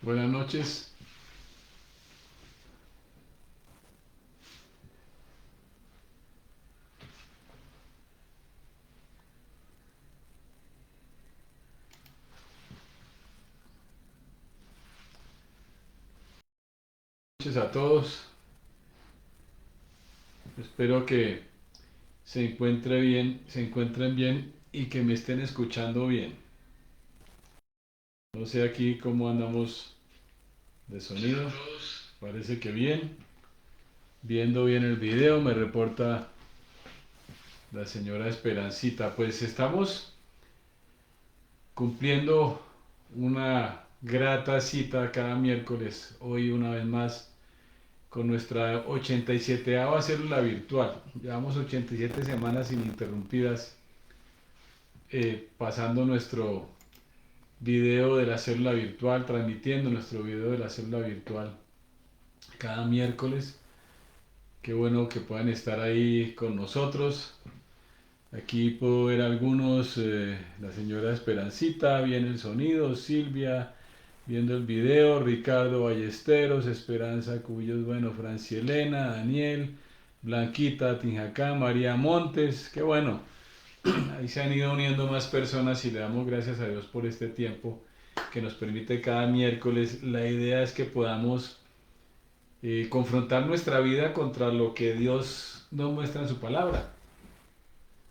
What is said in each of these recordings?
Buenas noches. Noches a todos. Espero que se encuentren bien y que me estén escuchando bien. No sé aquí cómo andamos de sonido. Parece que bien. Viendo bien el video, me reporta la señora Esperancita. Pues estamos cumpliendo una grata cita cada miércoles. Hoy una vez más con nuestra 87ª célula virtual. Llevamos 87 semanas ininterrumpidas pasando nuestro video de la célula virtual, transmitiendo nuestro video de la célula virtual cada miércoles. Qué bueno que puedan estar ahí con nosotros. Aquí puedo ver algunos, la señora Esperancita, viene el sonido, Silvia, viendo el video, Ricardo Ballesteros, Esperanza Cubillos, bueno, Francielena, Daniel, Blanquita, Tinjacá, María Montes, qué bueno. Ahí se han ido uniendo más personas y le damos gracias a Dios por este tiempo que nos permite cada miércoles. La idea es que podamos confrontar nuestra vida contra lo que Dios nos muestra en su palabra.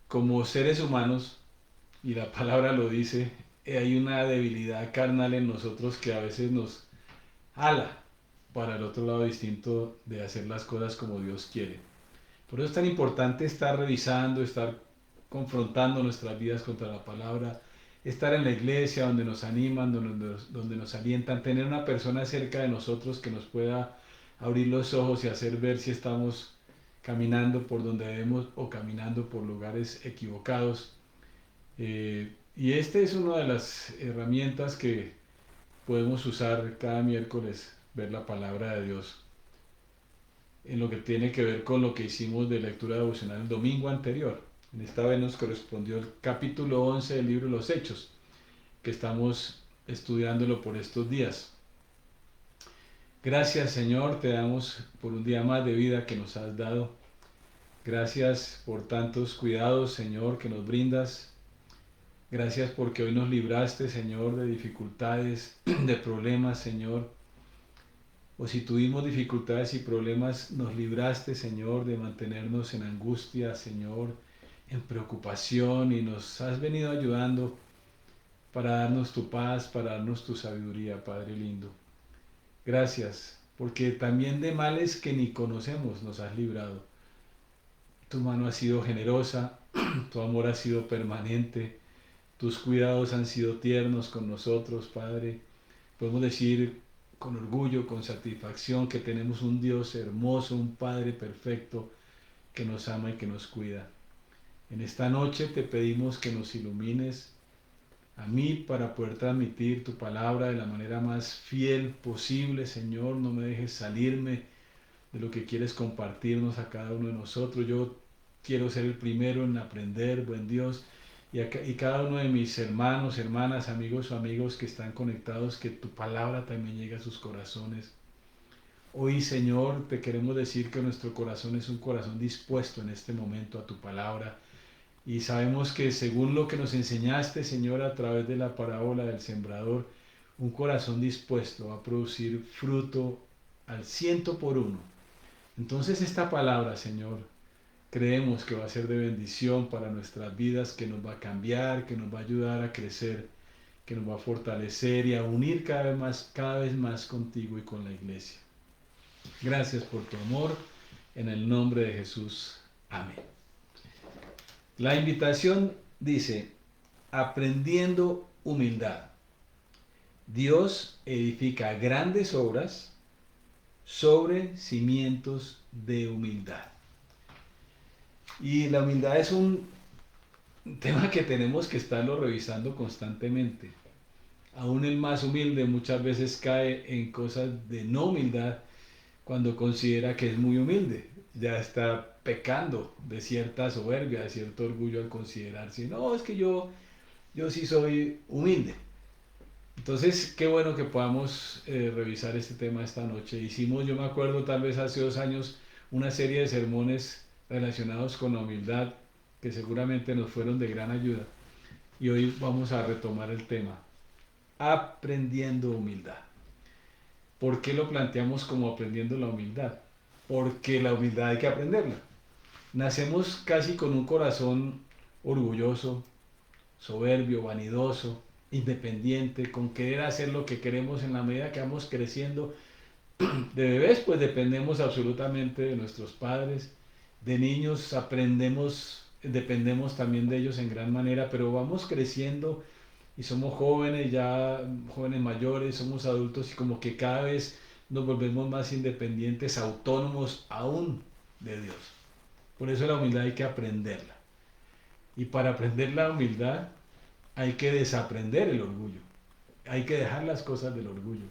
Como seres humanos, y la palabra lo dice, hay una debilidad carnal en nosotros que a veces nos jala para el otro lado distinto de hacer las cosas como Dios quiere. Por eso es tan importante estar revisando, estar confrontando nuestras vidas contra la palabra, estar en la iglesia donde nos animan, donde nos alientan, tener una persona cerca de nosotros que nos pueda abrir los ojos y hacer ver si estamos caminando por donde debemos o caminando por lugares equivocados. Y esta es una de las herramientas que podemos usar cada miércoles, ver la palabra de Dios en lo que tiene que ver con lo que hicimos de lectura devocional el domingo anterior. En esta vez nos correspondió el capítulo 11 del libro de los Hechos, que estamos estudiándolo por estos días. Gracias, Señor, te damos por un día más de vida que nos has dado. Gracias por tantos cuidados, Señor, que nos brindas. Gracias porque hoy nos libraste, Señor, de dificultades, de problemas, Señor. O si tuvimos dificultades y problemas, nos libraste, Señor, de mantenernos en angustia, Señor, en preocupación, y nos has venido ayudando para darnos tu paz, para darnos tu sabiduría, Padre lindo. Gracias, porque también de males que ni conocemos nos has librado. Tu mano ha sido generosa, tu amor ha sido permanente, tus cuidados han sido tiernos con nosotros, Padre. Podemos decir con orgullo, con satisfacción, que tenemos un Dios hermoso, un Padre perfecto que nos ama y que nos cuida. En esta noche te pedimos que nos ilumines a mí para poder transmitir tu palabra de la manera más fiel posible, Señor. No me dejes salirme de lo que quieres compartirnos a cada uno de nosotros. Yo quiero ser el primero en aprender, buen Dios, y cada uno de mis hermanos, hermanas, amigos o amigos que están conectados, que tu palabra también llegue a sus corazones. Hoy, Señor, te queremos decir que nuestro corazón es un corazón dispuesto en este momento a tu palabra. Y sabemos que según lo que nos enseñaste, Señor, a través de la parábola del sembrador, un corazón dispuesto a producir fruto al 100 por 1. Entonces esta palabra, Señor, creemos que va a ser de bendición para nuestras vidas, que nos va a cambiar, que nos va a ayudar a crecer, que nos va a fortalecer y a unir cada vez más contigo y con la iglesia. Gracias por tu amor, en el nombre de Jesús. Amén. La invitación dice, aprendiendo humildad. Dios edifica grandes obras sobre cimientos de humildad. Y la humildad es un tema que tenemos que estarlo revisando constantemente. Aún el más humilde muchas veces cae en cosas de no humildad cuando considera que es muy humilde. Ya está pecando de cierta soberbia, de cierto orgullo al considerarse, no, es que yo sí soy humilde. Entonces, qué bueno que podamos revisar este tema esta noche. Hicimos, yo me acuerdo, tal vez hace 2 años, una serie de sermones relacionados con la humildad que seguramente nos fueron de gran ayuda. Y hoy vamos a retomar el tema, aprendiendo humildad. ¿Por qué lo planteamos como aprendiendo la humildad? Porque la humildad hay que aprenderla. Nacemos casi con un corazón orgulloso, soberbio, vanidoso, independiente, con querer hacer lo que queremos en la medida que vamos creciendo. De bebés, pues dependemos absolutamente de nuestros padres. De niños aprendemos, dependemos también de ellos en gran manera, pero vamos creciendo y somos jóvenes, ya jóvenes mayores, somos adultos y como que cada vez nos volvemos más independientes, autónomos aún de Dios. Por eso la humildad hay que aprenderla. Y para aprender la humildad hay que desaprender el orgullo. Hay que dejar las cosas del orgullo.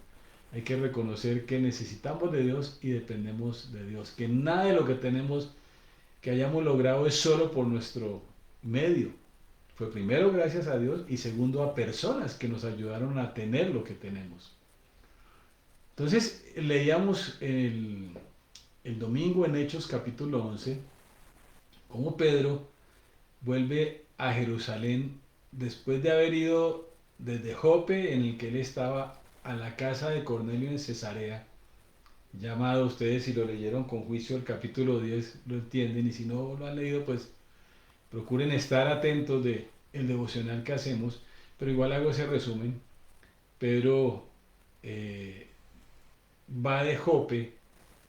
Hay que reconocer que necesitamos de Dios y dependemos de Dios. Que nada de lo que tenemos, que hayamos logrado es solo por nuestro medio. Fue primero gracias a Dios y segundo a personas que nos ayudaron a tener lo que tenemos. Entonces leíamos el domingo en Hechos capítulo 11 cómo Pedro vuelve a Jerusalén después de haber ido desde Jope, en el que él estaba, a la casa de Cornelio en Cesarea, llamado, ustedes si lo leyeron con juicio el capítulo 10 lo entienden, y si no lo han leído, pues procuren estar atentos de el devocional que hacemos, pero igual hago ese resumen. Pedro eh, va de Jope,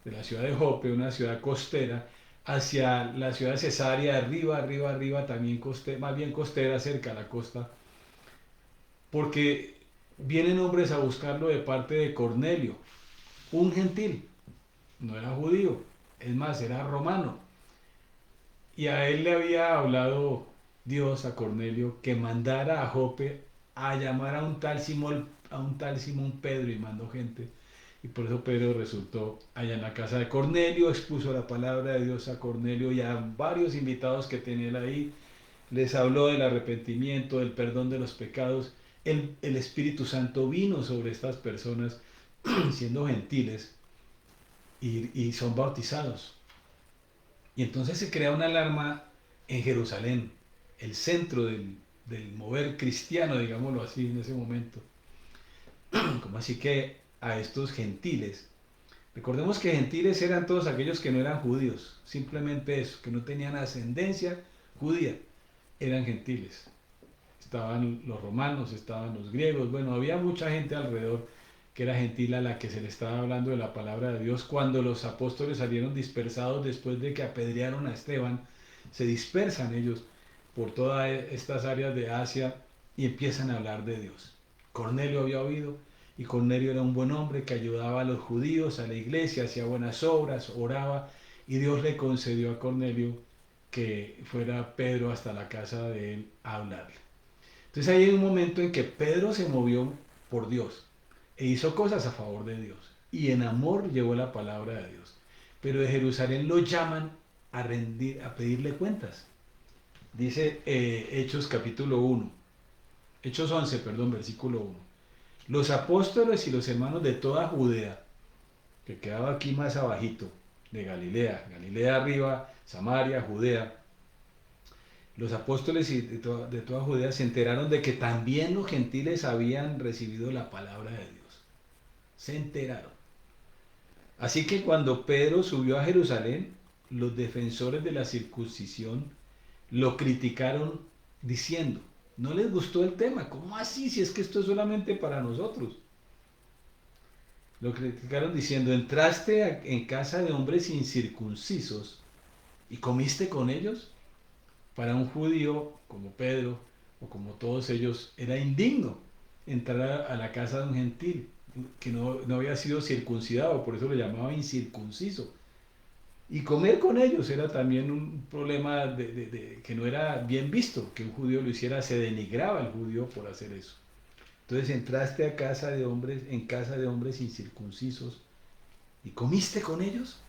de la ciudad de Jope, una ciudad costera, hacia la ciudad de Cesarea, arriba, arriba, arriba, también más bien costera, cerca a la costa, porque vienen hombres a buscarlo de parte de Cornelio, un gentil, no era judío, es más, era romano, y a él le había hablado Dios a Cornelio que mandara a Jope a llamar a un tal Simón Pedro, y mandó gente. Y por eso Pedro resultó allá en la casa de Cornelio, expuso la palabra de Dios a Cornelio y a varios invitados que tenía él ahí. Les habló del arrepentimiento, del perdón de los pecados. El Espíritu Santo vino sobre estas personas, siendo gentiles, y son bautizados. Y entonces se crea una alarma en Jerusalén, el centro del mover cristiano, digámoslo así, en ese momento. Como así que a estos gentiles? Recordemos que gentiles eran todos aquellos que no eran judíos, simplemente eso, que no tenían ascendencia judía, eran gentiles. Estaban los romanos, estaban los griegos, bueno, había mucha gente alrededor que era gentil a la que se le estaba hablando de la palabra de Dios. Cuando los apóstoles salieron dispersados después de que apedrearon a Esteban, se dispersan ellos por todas estas áreas de Asia y empiezan a hablar de Dios. Cornelio había oído, y Cornelio era un buen hombre que ayudaba a los judíos, a la iglesia, hacía buenas obras, oraba, y Dios le concedió a Cornelio que fuera Pedro hasta la casa de él a hablarle. Entonces ahí hay un momento en que Pedro se movió por Dios e hizo cosas a favor de Dios, y en amor llevó la palabra de Dios. Pero de Jerusalén lo llaman a rendir, a pedirle cuentas. Dice Hechos capítulo 1, Hechos 11, perdón, versículo 1. Los apóstoles y los hermanos de toda Judea, que quedaba aquí más abajito, de Galilea, Galilea arriba, Samaria, Judea, los apóstoles de toda Judea se enteraron de que también los gentiles habían recibido la palabra de Dios. Se enteraron. Así que cuando Pedro subió a Jerusalén, los defensores de la circuncisión lo criticaron diciendo, no les gustó el tema. ¿Cómo así? Si es que esto es solamente para nosotros. Lo criticaron diciendo, entraste en casa de hombres incircuncisos y comiste con ellos. Para un judío como Pedro o como todos ellos era indigno entrar a la casa de un gentil que no había sido circuncidado, por eso lo llamaba incircunciso. Y comer con ellos era también un problema que no era bien visto, que un judío lo hiciera, se denigraba al judío por hacer eso. Entonces entraste a casa de hombres, en casa de hombres incircuncisos y comiste con ellos.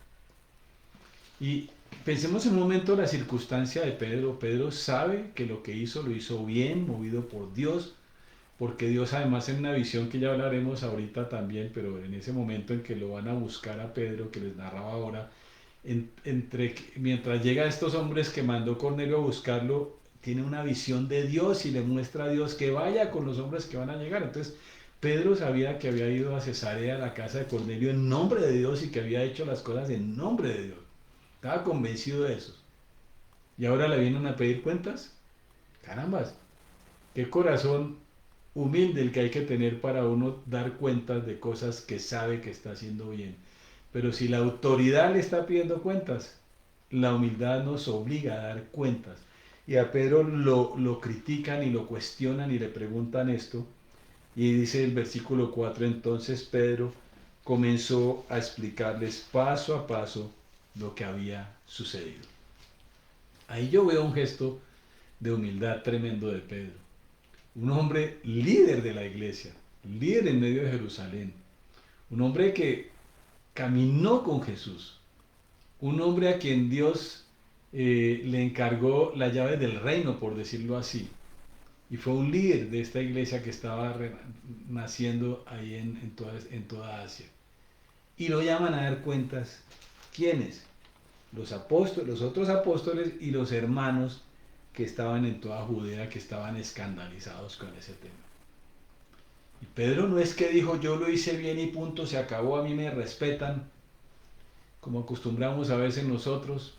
Y pensemos en un momento la circunstancia de Pedro. Pedro sabe que lo que hizo lo hizo bien, movido por Dios, porque Dios además en una visión que ya hablaremos ahorita también, pero en ese momento en que lo van a buscar a Pedro, que les narraba ahora, mientras llega a estos hombres que mandó Cornelio a buscarlo, tiene una visión de Dios y le muestra a Dios que vaya con los hombres que van a llegar. Entonces, Pedro sabía que había ido a Cesarea, a la casa de Cornelio, en nombre de Dios y que había hecho las cosas en nombre de Dios. Estaba convencido de eso. ¿Y ahora le vienen a pedir cuentas? Carambas, qué corazón humilde el que hay que tener para uno dar cuentas de cosas que sabe que está haciendo bien. Pero si la autoridad le está pidiendo cuentas, la humildad nos obliga a dar cuentas. Y a Pedro lo critican y lo cuestionan y le preguntan esto. Y dice el versículo 4, entonces Pedro comenzó a explicarles paso a paso lo que había sucedido. Ahí yo veo un gesto de humildad tremendo de Pedro. Un hombre líder de la iglesia, líder en medio de Jerusalén. Un hombre que caminó con Jesús. Un hombre a quien Dios le encargó la llave del reino, por decirlo así. Y fue un líder de esta iglesia que estaba naciendo ahí en toda Asia. Y lo llaman a dar cuentas. ¿Quiénes? Los apóstoles, los otros apóstoles y los hermanos que estaban en toda Judea, que estaban escandalizados con ese tema. Y Pedro no es que dijo, yo lo hice bien y punto, se acabó, a mí me respetan, como acostumbramos a veces nosotros,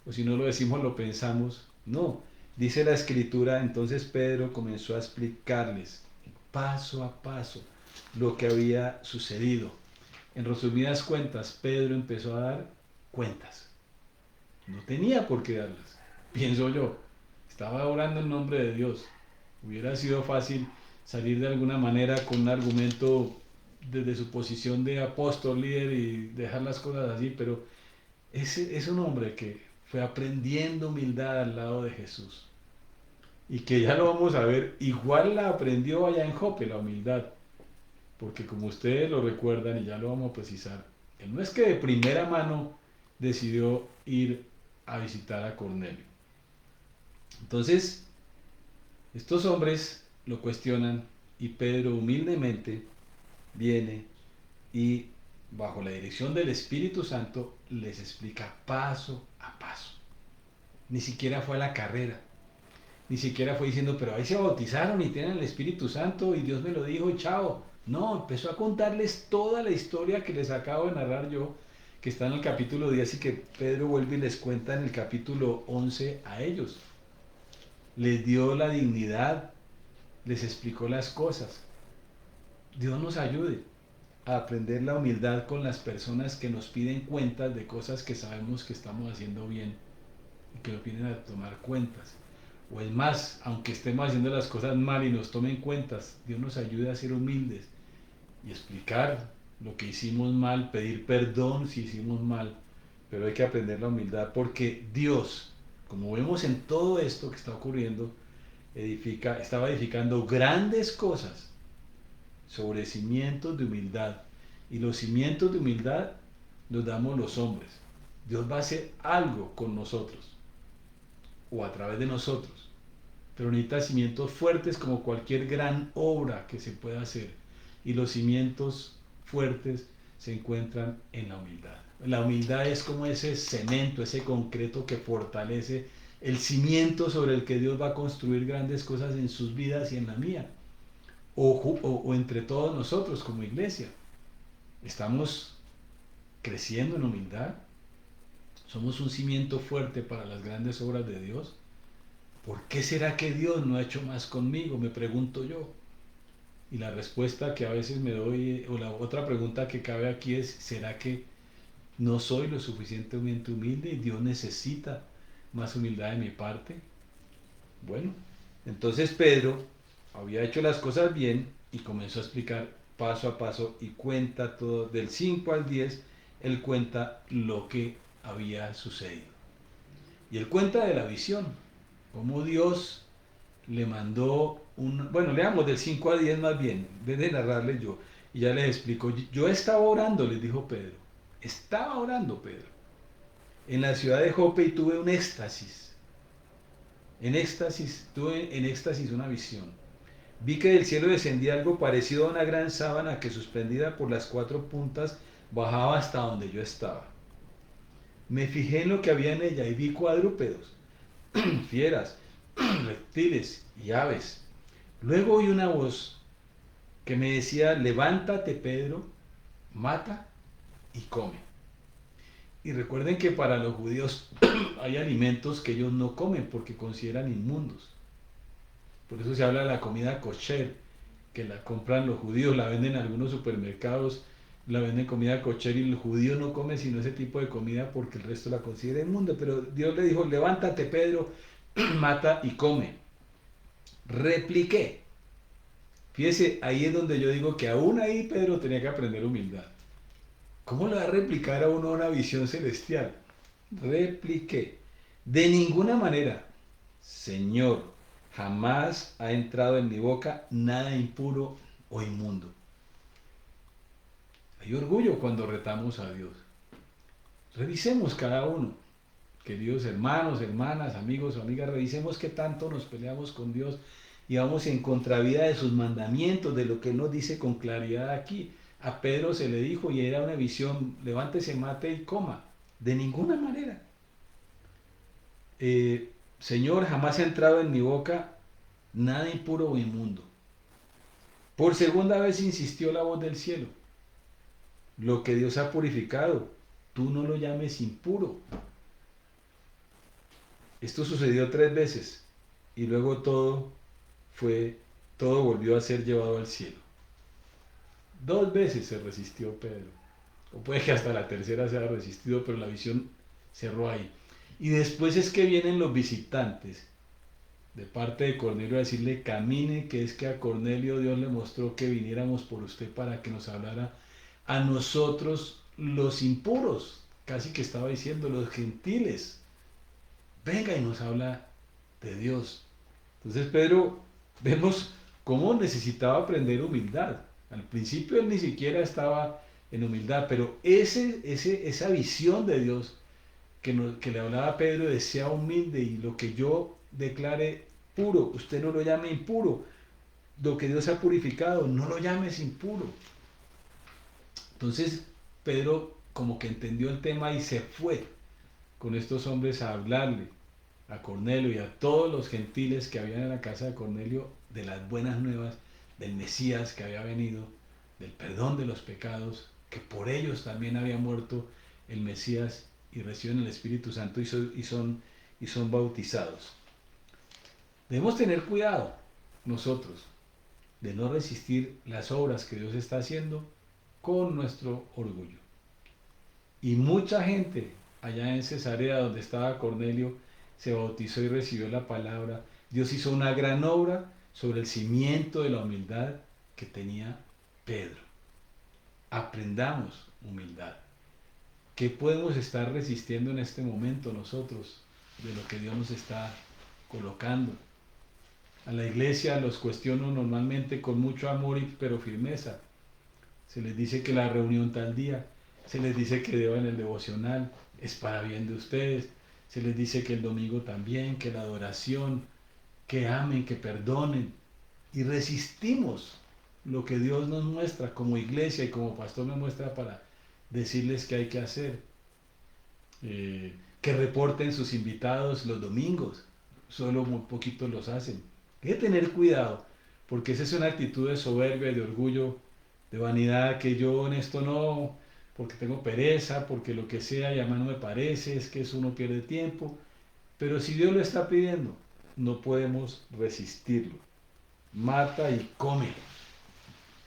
o si no lo decimos, lo pensamos. No, dice la Escritura, entonces Pedro comenzó a explicarles paso a paso lo que había sucedido. En resumidas cuentas, Pedro empezó a dar cuentas. No tenía por qué darlas, pienso yo. Estaba orando en nombre de Dios. Hubiera sido fácil salir de alguna manera con un argumento desde su posición de apóstol, líder y dejar las cosas así, pero ese es un hombre que fue aprendiendo humildad al lado de Jesús. Y que ya lo vamos a ver, igual la aprendió allá en Jope, la humildad. Porque como ustedes lo recuerdan, y ya lo vamos a precisar, él no es que de primera mano decidió ir a visitar a Cornelio. Entonces, estos hombres lo cuestionan y Pedro humildemente viene y bajo la dirección del Espíritu Santo les explica paso a paso. Ni siquiera fue a la carrera, ni siquiera fue diciendo, pero ahí se bautizaron y tienen el Espíritu Santo y Dios me lo dijo y chao. No, empezó a contarles toda la historia que les acabo de narrar yo, que está en el capítulo 10 y que Pedro vuelve y les cuenta en el capítulo 11 a ellos. Les dio la dignidad, les explicó las cosas. Dios nos ayude a aprender la humildad con las personas que nos piden cuentas de cosas que sabemos que estamos haciendo bien y que nos piden a tomar cuentas. O es más, aunque estemos haciendo las cosas mal y nos tomen cuentas, Dios nos ayude a ser humildes y explicar lo que hicimos mal, pedir perdón si hicimos mal, pero hay que aprender la humildad porque Dios, como vemos en todo esto que está ocurriendo, estaba edificando grandes cosas sobre cimientos de humildad. Y los cimientos de humildad los damos los hombres. Dios va a hacer algo con nosotros o a través de nosotros. Pero necesita cimientos fuertes como cualquier gran obra que se pueda hacer. Y los cimientos fuertes se encuentran en la humildad. La humildad es como ese cemento, ese concreto que fortalece el cimiento sobre el que Dios va a construir grandes cosas en sus vidas y en la mía. O entre todos nosotros como iglesia. Estamos creciendo en humildad. Somos un cimiento fuerte para las grandes obras de Dios. ¿Por qué será que Dios no ha hecho más conmigo? Me pregunto yo. Y la respuesta que a veces me doy, o la otra pregunta que cabe aquí es, ¿será que no soy lo suficientemente humilde y Dios necesita más humildad de mi parte? Bueno, entonces Pedro había hecho las cosas bien y comenzó a explicar paso a paso y cuenta todo, del 5 al 10, él cuenta lo que había sucedido. Y él cuenta de la visión, cómo Dios le mandó bueno, leamos del 5 a 10 más bien, en vez de narrarles yo, y ya les explico, yo estaba orando, les dijo Pedro, estaba orando Pedro, en la ciudad de Jope y tuve un éxtasis, tuve en éxtasis una visión. Vi que del cielo descendía algo parecido a una gran sábana que suspendida por las cuatro puntas bajaba hasta donde yo estaba. Me fijé en lo que había en ella y vi cuadrúpedos, fieras, reptiles y aves. Luego oí una voz que me decía, levántate Pedro, mata y come. Y recuerden que para los judíos hay alimentos que ellos no comen porque consideran inmundos. Por eso se habla de la comida kosher, que la compran los judíos, la venden en algunos supermercados, la venden comida kosher y el judío no come sino ese tipo de comida porque el resto la considera inmunda. Pero Dios le dijo, levántate Pedro, mata y come. Repliqué. Fíjese, ahí es donde yo digo que aún ahí Pedro tenía que aprender humildad. ¿Cómo le va a replicar a uno una visión celestial? Repliqué. De ninguna manera, Señor, jamás ha entrado en mi boca nada impuro o inmundo. Hay orgullo cuando retamos a Dios. Revisemos cada uno, queridos hermanos, hermanas, amigos o amigas, revisemos qué tanto nos peleamos con Dios y vamos en contravía de sus mandamientos, de lo que Él nos dice con claridad aquí. A Pedro se le dijo y era una visión, levántese, mate y coma. De ninguna manera. Señor, jamás ha entrado en mi boca nada impuro o inmundo. Por segunda vez insistió la voz del cielo. Lo que Dios ha purificado, tú no lo llames impuro. Esto sucedió 3 veces y luego todo volvió a ser llevado al cielo. 2 veces se resistió Pedro. O puede que hasta la tercera se haya resistido, pero la visión cerró ahí. Y después es que vienen los visitantes de parte de Cornelio a decirle, camine, que es que a Cornelio Dios le mostró que viniéramos por usted para que nos hablara a nosotros los impuros, casi que estaba diciendo los gentiles. Venga y nos habla de Dios. Entonces Pedro, vemos cómo necesitaba aprender humildad. Al principio él ni siquiera estaba en humildad, pero esa visión de Dios que le hablaba a Pedro de sea humilde y lo que yo declare puro, usted no lo llame impuro. Lo que Dios ha purificado, no lo llames impuro. Entonces Pedro como que entendió el tema y se fue con estos hombres a hablarle a Cornelio y a todos los gentiles que habían en la casa de Cornelio de las buenas nuevas del Mesías que había venido, del perdón de los pecados, que por ellos también había muerto el Mesías y reciben el Espíritu Santo y son bautizados. Debemos tener cuidado nosotros de no resistir las obras que Dios está haciendo con nuestro orgullo. Y mucha gente allá en Cesarea, donde estaba Cornelio, se bautizó y recibió la palabra. Dios hizo una gran obra sobre el cimiento de la humildad que tenía Pedro. Aprendamos humildad. ¿Qué podemos estar resistiendo en este momento nosotros de lo que Dios nos está colocando? A la iglesia los cuestiono normalmente con mucho amor pero firmeza. Se les dice que la reunión tal día, se les dice que deban el devocional, es para bien de ustedes. Se les dice que el domingo también, que la adoración, que amen, que perdonen. Y resistimos lo que Dios nos muestra como iglesia y como pastor me muestra para decirles que hay que hacer. Que reporten sus invitados los domingos, solo muy poquitos los hacen. Hay que tener cuidado, porque esa es una actitud de soberbia, de orgullo, de vanidad, que yo en esto no, porque tengo pereza, porque lo que sea, ya más no me parece, es que eso uno pierde tiempo. Pero si Dios lo está pidiendo, no podemos resistirlo. Mata y come.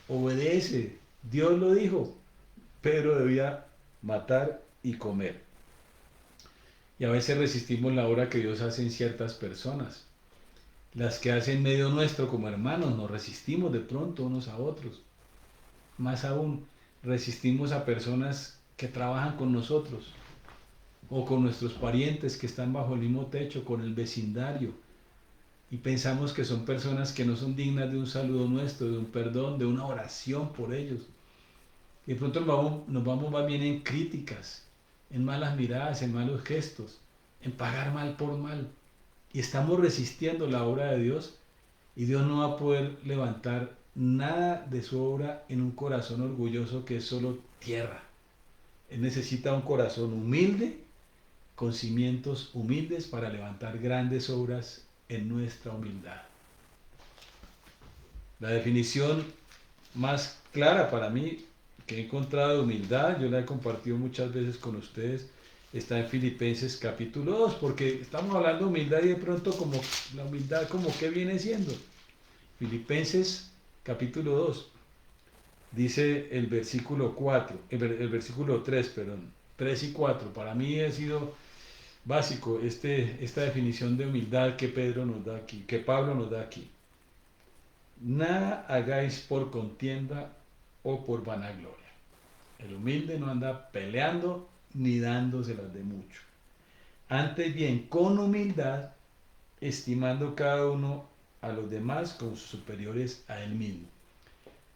Obedece. Dios lo dijo. Pedro debía matar y comer. Y a veces resistimos la obra que Dios hace en ciertas personas. Las que hacen medio nuestro como hermanos, nos resistimos de pronto unos a otros. Más aún, resistimos a personas que trabajan con nosotros o con nuestros parientes que están bajo el mismo techo, con el vecindario, y pensamos que son personas que no son dignas de un saludo nuestro, de un perdón, de una oración por ellos. Y de pronto nos vamos más bien en críticas, en malas miradas, en malos gestos, en pagar mal por mal. Y estamos resistiendo la obra de Dios Y Dios no va a poder levantar nada de su obra en un corazón orgulloso que es solo tierra. Él necesita un corazón humilde, con cimientos humildes para levantar grandes obras en nuestra humildad. La definición más clara para mí que he encontrado de humildad, yo la he compartido muchas veces con ustedes, está en Filipenses capítulo 2, porque estamos hablando de humildad y de pronto como la humildad como que viene siendo. Filipenses capítulo 2, dice el versículo 4, el versículo 3, perdón, 3 y 4, para mí ha sido básico esta definición de humildad que Pedro nos da aquí, que Pablo nos da aquí. Nada hagáis por contienda o por vanagloria. El humilde no anda peleando ni dándoselas de mucho. Antes bien, con humildad, estimando cada uno a los demás como superiores a él mismo.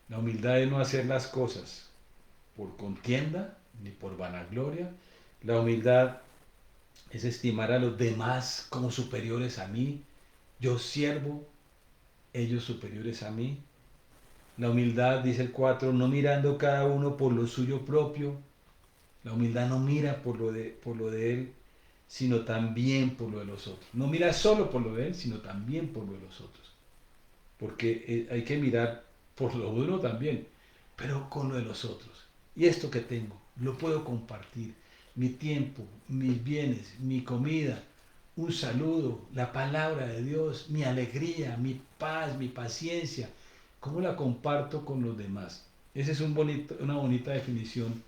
La humildad es no hacer las cosas por contienda ni por vanagloria. La humildad es estimar a los demás como superiores a mí. Yo siervo, ellos superiores a mí. La humildad, dice el 4, no mirando cada uno por lo suyo propio. La humildad no mira por lo de él, sino también por lo de los otros. No mira solo por lo de él, sino también por lo de los otros. Porque hay que mirar por lo uno también, pero con lo de los otros. Y esto que tengo, lo puedo compartir. Mi tiempo, mis bienes, mi comida, un saludo, la palabra de Dios, mi alegría, mi paz, mi paciencia. ¿Cómo la comparto con los demás? Esa es una bonita definición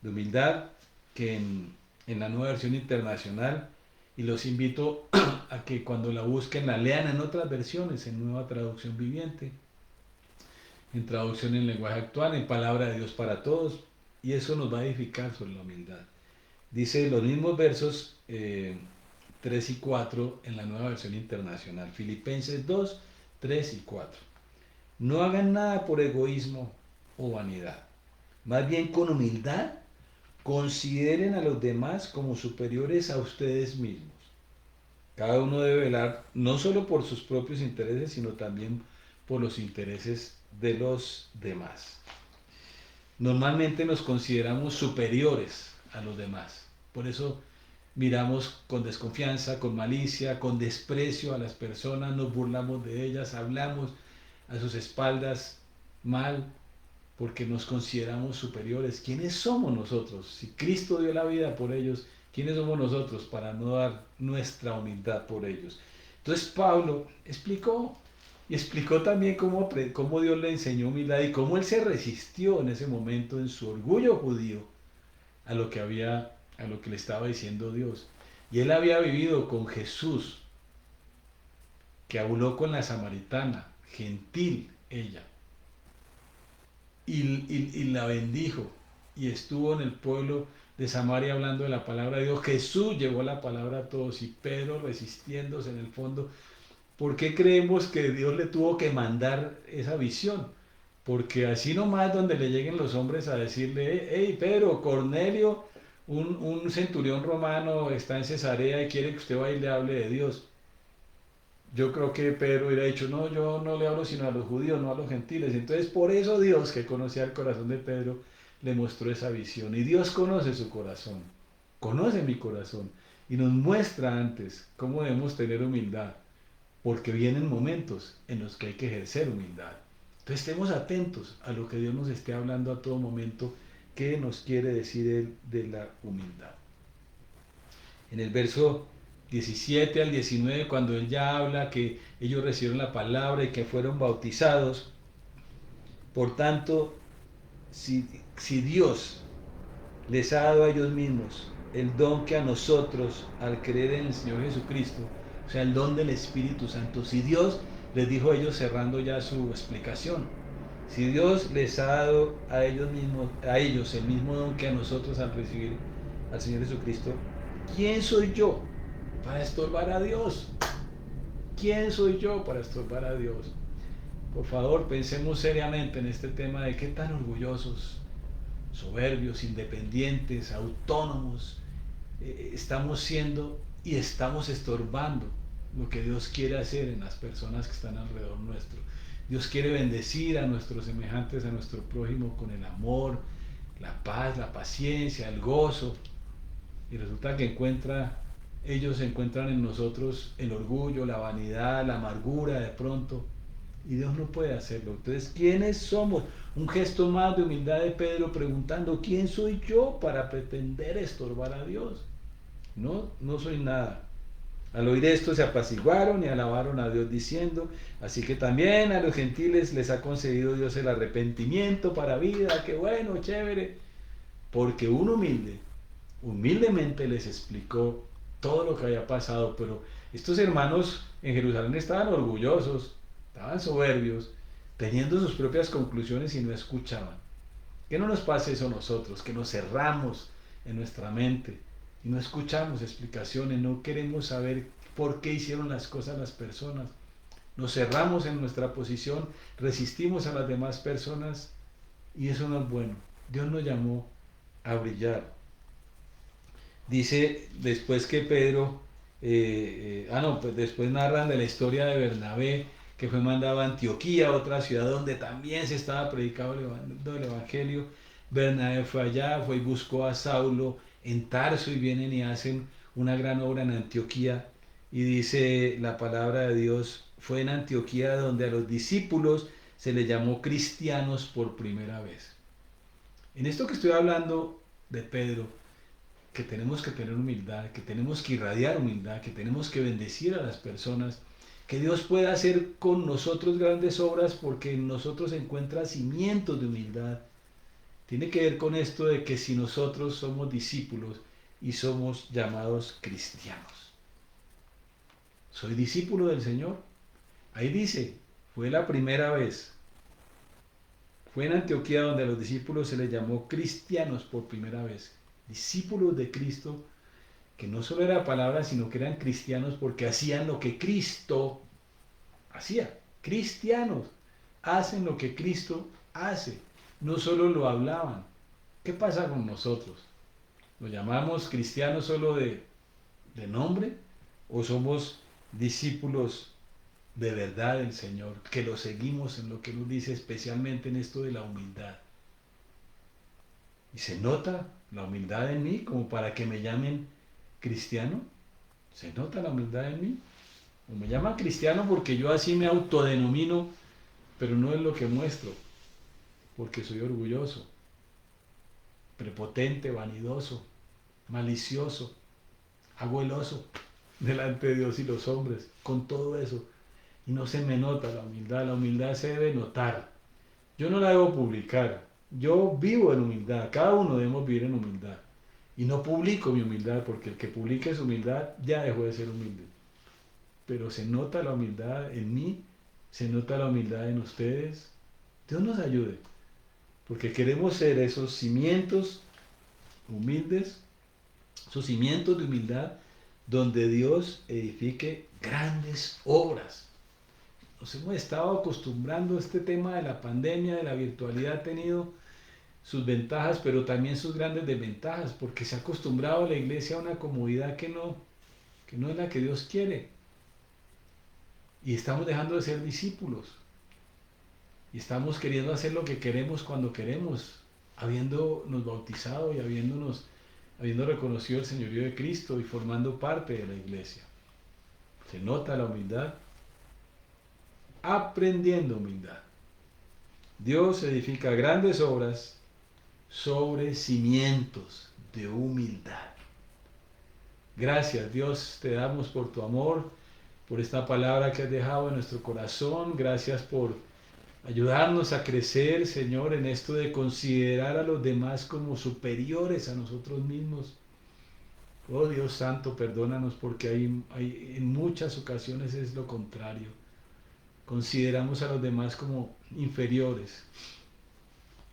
de humildad que en la nueva versión internacional, y los invito a que cuando la busquen la lean en otras versiones, en Nueva Traducción Viviente, en Traducción en Lenguaje Actual, en Palabra de Dios para Todos, y eso nos va a edificar sobre la humildad. Dice los mismos versos 3 y 4 en la nueva versión internacional, Filipenses 2, 3 y 4. No hagan nada por egoísmo o vanidad, más bien con humildad consideren a los demás como superiores a ustedes mismos. Cada uno debe velar no solo por sus propios intereses, sino también por los intereses de los demás. Normalmente nos consideramos superiores a los demás. Por eso miramos con desconfianza, con malicia, con desprecio a las personas, nos burlamos de ellas, hablamos a sus espaldas mal, porque nos consideramos superiores. ¿Quiénes somos nosotros? Si Cristo dio la vida por ellos, ¿quiénes somos nosotros para no dar nuestra humildad por ellos? Entonces Pablo explicó también cómo Dios le enseñó humildad y cómo él se resistió en ese momento en su orgullo judío a lo que le estaba diciendo Dios. Y él había vivido con Jesús, que habló con la samaritana, gentil ella, y la bendijo, y estuvo en el pueblo de Samaria hablando de la palabra de Dios. Jesús llevó la palabra a todos y Pedro resistiéndose en el fondo. ¿Por qué creemos que Dios le tuvo que mandar esa visión? Porque así nomás donde le lleguen los hombres a decirle, hey Pedro, Cornelio, un centurión romano está en Cesarea y quiere que usted vaya y le hable de Dios. Yo creo que Pedro hubiera dicho, no, yo no le hablo sino a los judíos, no a los gentiles. Entonces por eso Dios, que conocía el corazón de Pedro, le mostró esa visión. Y Dios conoce su corazón, conoce mi corazón, y nos muestra antes cómo debemos tener humildad, porque vienen momentos en los que hay que ejercer humildad. Entonces estemos atentos a lo que Dios nos esté hablando a todo momento, qué nos quiere decir Él de la humildad. En el verso 17 al 19, cuando Él ya habla que ellos recibieron la palabra y que fueron bautizados, por tanto, si Dios les ha dado a ellos mismos el don que a nosotros, al creer en el Señor Jesucristo, o sea, el don del Espíritu Santo, si Dios les dijo a ellos, cerrando ya su explicación, si Dios les ha dado a ellos el mismo don que a nosotros al recibir al Señor Jesucristo, ¿quién soy yo para estorbar a Dios? ¿Quién soy yo para estorbar a Dios? Por favor, pensemos seriamente en este tema de qué tan orgullosos, soberbios, independientes, autónomos estamos siendo y estamos estorbando lo que Dios quiere hacer en las personas que están alrededor nuestro. Dios quiere bendecir a nuestros semejantes, a nuestro prójimo con el amor, la paz, la paciencia, el gozo. Y resulta que ellos encuentran en nosotros el orgullo, la vanidad, la amargura de pronto. Y Dios no puede hacerlo. Entonces, ¿quiénes somos? Un gesto más de humildad de Pedro preguntando, ¿quién soy yo para pretender estorbar a Dios? No, no soy nada. Al oír esto se apaciguaron y alabaron a Dios diciendo, así que también a los gentiles les ha concedido Dios el arrepentimiento para vida, qué bueno, chévere, porque un humildemente les explicó todo lo que había pasado, pero estos hermanos en Jerusalén estaban orgullosos, estaban soberbios, teniendo sus propias conclusiones y no escuchaban. Que no nos pase eso a nosotros, que nos cerramos en nuestra mente y no escuchamos explicaciones, no queremos saber por qué hicieron las cosas las personas. Nos cerramos en nuestra posición, resistimos a las demás personas y eso no es bueno. Dios nos llamó a brillar. Dice después que Pedro, pues después narran de la historia de Bernabé, que fue mandado a Antioquía, otra ciudad donde también se estaba predicando el Evangelio. Bernabé fue allá, fue y buscó a Saulo en Tarso y vienen y hacen una gran obra en Antioquía. Y dice la palabra de Dios, fue en Antioquía donde a los discípulos se les llamó cristianos por primera vez. En esto que estoy hablando de Pedro, que tenemos que tener humildad, que tenemos que irradiar humildad, que tenemos que bendecir a las personas, que Dios pueda hacer con nosotros grandes obras porque en nosotros se encuentra cimientos de humildad. Tiene que ver con esto de que si nosotros somos discípulos y somos llamados cristianos. ¿Soy discípulo del Señor? Ahí dice, fue la primera vez. Fue en Antioquía donde a los discípulos se les llamó cristianos por primera vez. Discípulos de Cristo, que no solo era palabra, sino que eran cristianos porque hacían lo que Cristo hacía. Cristianos hacen lo que Cristo hace, no solo lo hablaban. ¿Qué pasa con nosotros? ¿Lo llamamos cristianos solo de nombre o somos discípulos de verdad del Señor, que lo seguimos en lo que nos dice, especialmente en esto de la humildad? Y se nota la humildad en mí como para que me llamen cristiano. Se nota la humildad en mí. O me llaman cristiano porque yo así me autodenomino, pero no es lo que muestro, porque soy orgulloso, prepotente, vanidoso, malicioso, hago el oso delante de Dios y los hombres, con todo eso. Y no se me nota la humildad se debe notar. Yo no la debo publicar, yo vivo en humildad, cada uno debemos vivir en humildad. Y no publico mi humildad, porque el que publique su humildad ya dejó de ser humilde. Pero se nota la humildad en mí, se nota la humildad en ustedes. Dios nos ayude, porque queremos ser esos cimientos humildes, esos cimientos de humildad, donde Dios edifique grandes obras. Nos hemos estado acostumbrando a este tema de la pandemia, de la virtualidad, ha tenido sus ventajas, pero también sus grandes desventajas, porque se ha acostumbrado a la iglesia a una comodidad que no es la que Dios quiere. Y estamos dejando de ser discípulos. Y estamos queriendo hacer lo que queremos cuando queremos, habiéndonos bautizado y habiendo reconocido el señorío de Cristo y formando parte de la iglesia. Se nota la humildad, aprendiendo humildad. Dios edifica grandes obras sobre cimientos de humildad. Gracias, Dios, te damos por tu amor, por esta palabra que has dejado en nuestro corazón. Gracias por ayudarnos a crecer, Señor, en esto de considerar a los demás como superiores a nosotros mismos. Oh Dios Santo, perdónanos porque en muchas ocasiones es lo contrario. Consideramos a los demás como inferiores.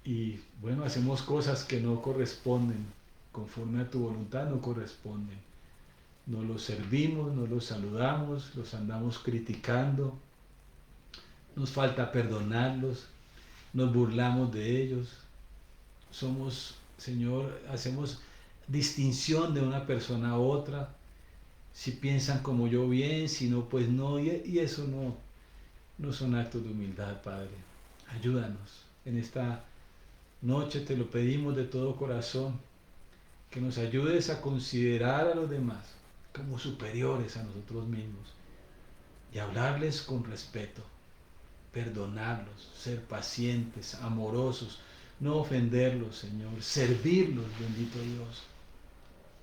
Y bueno, hacemos cosas que no corresponden, conforme a tu voluntad no corresponden. No los servimos, no los saludamos, los andamos criticando, nos falta perdonarlos, nos burlamos de ellos. Somos, Señor, hacemos distinción de una persona a otra. Si piensan como yo, bien, si no, pues no. Y eso no son actos de humildad, Padre. Ayúdanos. En esta noche te lo pedimos de todo corazón, que nos ayudes a considerar a los demás como superiores a nosotros mismos y hablarles con respeto, perdonarlos, ser pacientes, amorosos, no ofenderlos, Señor, servirlos, bendito Dios.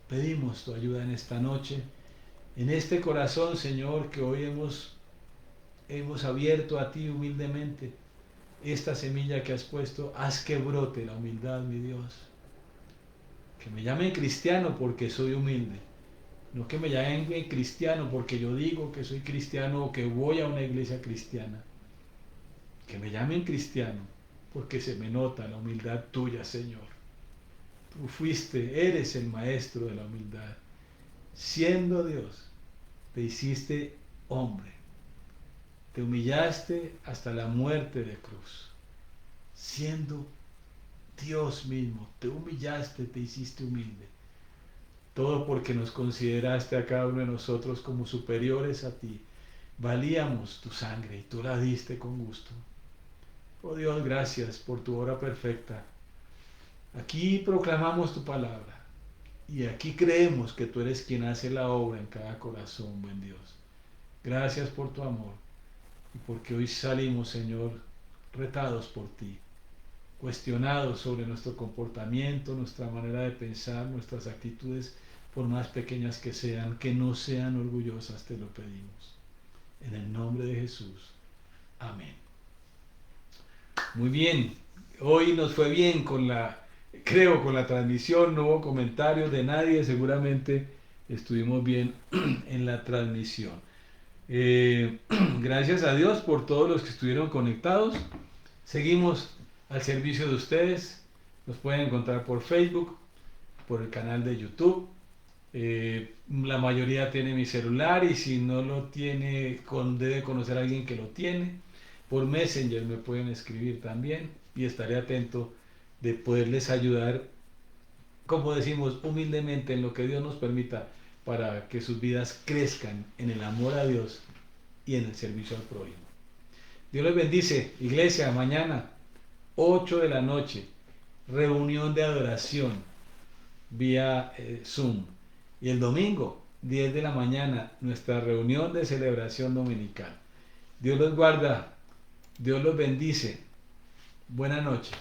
Pedimos tu ayuda en esta noche, en este corazón, Señor, que hoy hemos abierto a ti humildemente. Esta semilla que has puesto, haz que brote la humildad, mi Dios. Que me llamen cristiano porque soy humilde. No que me llamen cristiano porque yo digo que soy cristiano o que voy a una iglesia cristiana. Que me llamen cristiano porque se me nota la humildad tuya, Señor. Tú eres el maestro de la humildad. Siendo Dios, te hiciste hombre. Te humillaste hasta la muerte de cruz. Siendo Dios mismo, te humillaste, te hiciste humilde. Todo porque nos consideraste a cada uno de nosotros como superiores a ti. Valíamos tu sangre y tú la diste con gusto. Oh Dios, gracias por tu obra perfecta. Aquí proclamamos tu palabra y aquí creemos que tú eres quien hace la obra en cada corazón, buen Dios. Gracias por tu amor y porque hoy salimos, Señor, retados por ti, cuestionados sobre nuestro comportamiento, nuestra manera de pensar, nuestras actitudes, por más pequeñas que no sean orgullosas, te lo pedimos. En el nombre de Jesús. Amén. Muy bien, hoy nos fue bien con la transmisión, no hubo comentarios de nadie, seguramente estuvimos bien en la transmisión. Gracias a Dios por todos los que estuvieron conectados. Seguimos al servicio de ustedes. Nos pueden encontrar por Facebook, por el canal de YouTube. La mayoría tiene mi celular y si no lo tiene, debe conocer a alguien que lo tiene. Por Messenger me pueden escribir también y estaré atento de poderles ayudar, como decimos, humildemente en lo que Dios nos permita para que sus vidas crezcan en el amor a Dios y en el servicio al prójimo. Dios les bendice, iglesia. Mañana 8 de la noche, reunión de adoración vía Zoom. Y el domingo, 10 de la mañana, nuestra reunión de celebración dominical. Dios los guarda, Dios los bendice. Buena noche.